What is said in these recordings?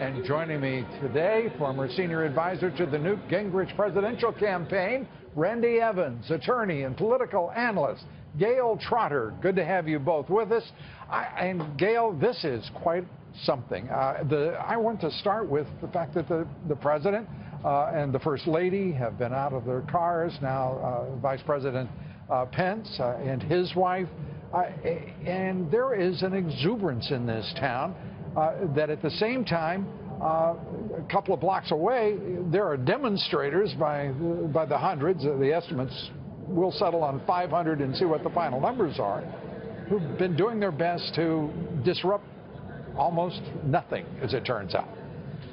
And joining me today, former senior advisor to the Newt Gingrich presidential campaign, Randy Evans, attorney and political analyst. Gayle Trotter, good to have you both with us. And Gayle, this is quite something. I want to start with the fact that the president and the first lady have been out of their cars. Now Vice President Pence and his wife. And there is an exuberance in this town that at the same time, a couple of blocks away, there are demonstrators by the hundreds. The estimates will settle on 500 and see what the final numbers are, who've been doing their best to disrupt almost nothing, as it turns out.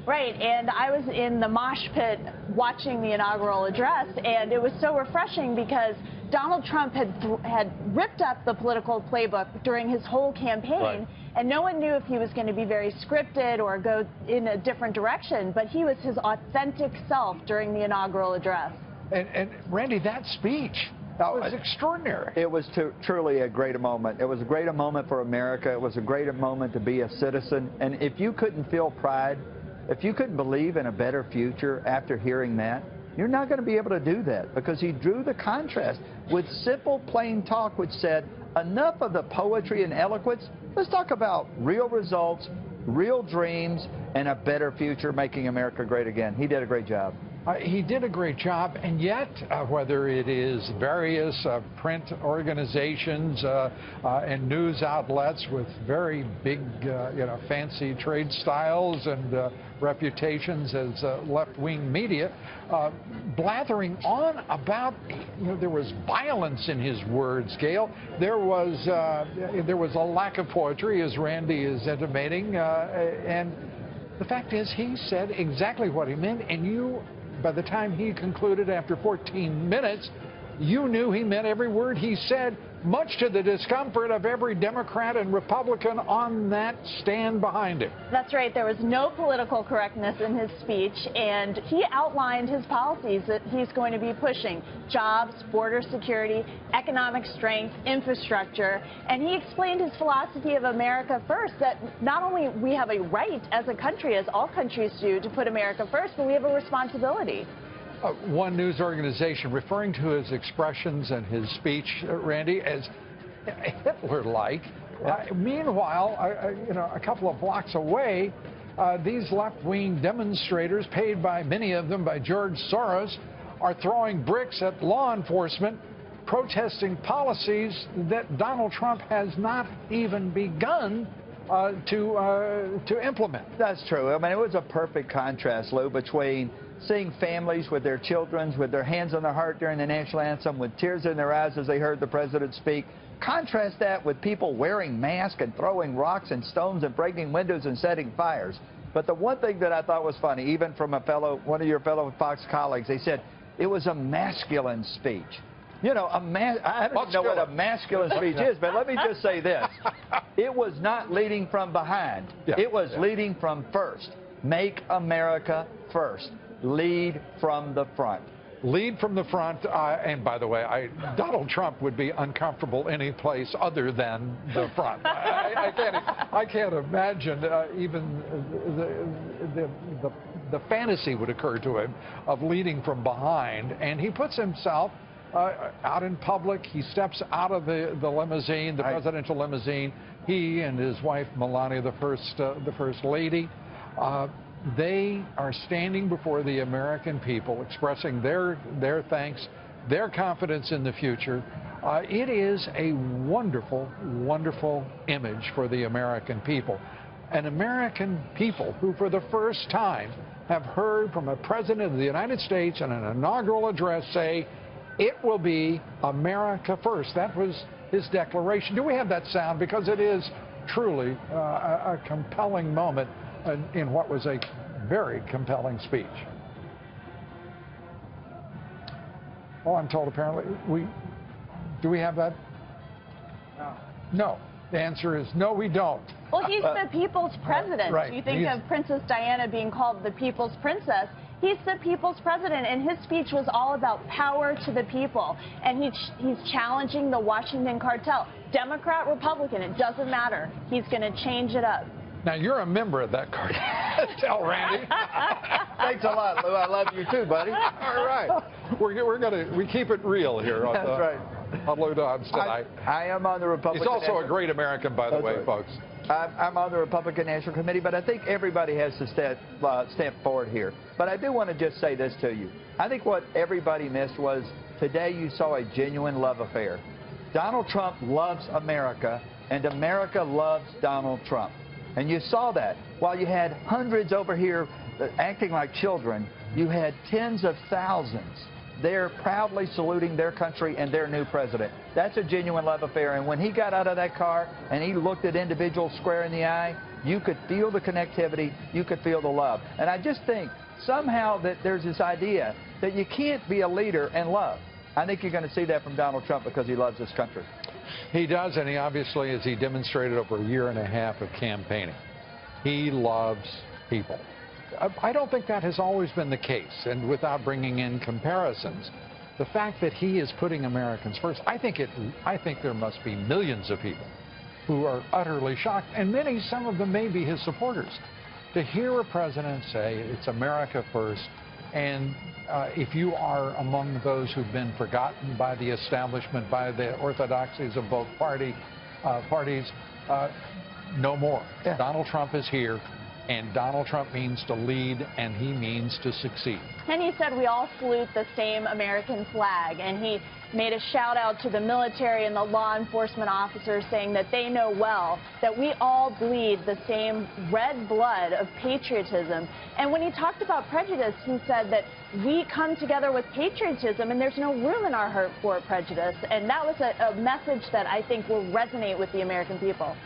Right, and I was in the mosh pit watching the inaugural address, and it was so refreshing because Donald Trump had ripped up the political playbook during his whole campaign, right, and no one knew if he was going to be very scripted or go in a different direction, but he was his authentic self during the inaugural address. And Randy, that speech, that was extraordinary. It was truly a great moment. It was a great moment for America. It was a great moment to be a citizen. And if you couldn't feel pride, if you couldn't believe in a better future after hearing that, you're not going to be able to do that, because he drew the contrast with simple, plain talk, which said, enough of the poetry and eloquence. Let's talk about real results, real dreams, and a better future, making America great again. He did a great job. He did a great job, and yet, whether it is various print organizations and news outlets with very big, fancy trade styles and reputations as left-wing media, blathering on about, there was violence in his words, Gayle. There was a lack of poetry, as Randy is intimating, and the fact is, he said exactly what he meant, and by the time he concluded after 14 minutes, you knew he meant every word he said, much to the discomfort of every Democrat and Republican on that stand behind him. That's right. There was no political correctness in his speech, and he outlined his policies that he's going to be pushing: jobs, border security, economic strength, infrastructure, and he explained his philosophy of America first, that not only we have a right as a country, as all countries do, to put America first, but we have a responsibility. One news organization referring to his expressions and his speech, Randy, as Hitler-like. Meanwhile, a couple of blocks away, these left-wing demonstrators, paid by many of them by George Soros, are throwing bricks at law enforcement, protesting policies that Donald Trump has not even begun to implement. That's true. I mean, it was a perfect contrast, Lou, between seeing families with their children, with their hands on their heart during the national anthem, with tears in their eyes as they heard the president speak. Contrast that with people wearing masks and throwing rocks and stones and breaking windows and setting fires. But the one thing that I thought was funny, even from one of your fellow Fox colleagues, they said it was a masculine speech. I don't know what a masculine speech is, but let me just say this. It was not leading from behind. It was leading from first. Make America first. Lead from the front. Lead from the front. And by the way, Donald Trump would be uncomfortable any place other than the front. I can't imagine even the fantasy would occur to him of leading from behind. And he puts himself out in public. He steps out of the limousine, the presidential limousine. He and his wife Melania, the first lady. They are standing before the American people, expressing their thanks, their confidence in the future. It is a wonderful, wonderful image for the American people. An American people who, for the first time, have heard from a president of the United States in an inaugural address say, it will be America first. That was his declaration. Do we have that sound? Because it is truly a compelling moment in what was a very compelling speech. Oh, I'm told apparently do we have that? No. The answer is no, we don't. Well, he's the people's president. Right. You think of Princess Diana being called the people's princess. He's the people's president, and his speech was all about power to the people. And he's challenging the Washington cartel. Democrat, Republican, it doesn't matter. He's going to change it up. Now, you're a member of that cartel, Randy. Thanks a lot, Lou. I love you too, buddy. All right. We keep it real here on, That's right. on Lou Dobbs tonight. I am on the Republican. He's also a great American, by the way, right. folks. I'm on the Republican National Committee, but I think everybody has to step forward here. But I do want to just say this to you. I think what everybody missed was today you saw a genuine love affair. Donald Trump loves America, and America loves Donald Trump. And you saw that. While you had hundreds over here acting like children, you had tens of thousands there proudly saluting their country and their new president. That's a genuine love affair. And when he got out of that car and he looked at individuals square in the eye, you could feel the connectivity, you could feel the love. And I just think somehow that there's this idea that you can't be a leader and love. I think you're going to see that from Donald Trump because he loves this country. He does, and he obviously, as he demonstrated over a year and a half of campaigning, he loves people. I don't think that has always been the case, and without bringing in comparisons, the fact that he is putting Americans first, I think there must be millions of people who are utterly shocked, and some of them may be his supporters, to hear a president say it's America first, and if you are among those who've been forgotten by the establishment, by the orthodoxies of both parties, no more. Yeah. Donald Trump is here, and Donald Trump means to lead, and he means to succeed. And he said we all salute the same American flag, and he made a shout out to the military and the law enforcement officers, saying that they know well that we all bleed the same red blood of patriotism. And when he talked about prejudice, he said that we come together with patriotism and there's no room in our heart for prejudice. And that was a message that I think will resonate with the American people.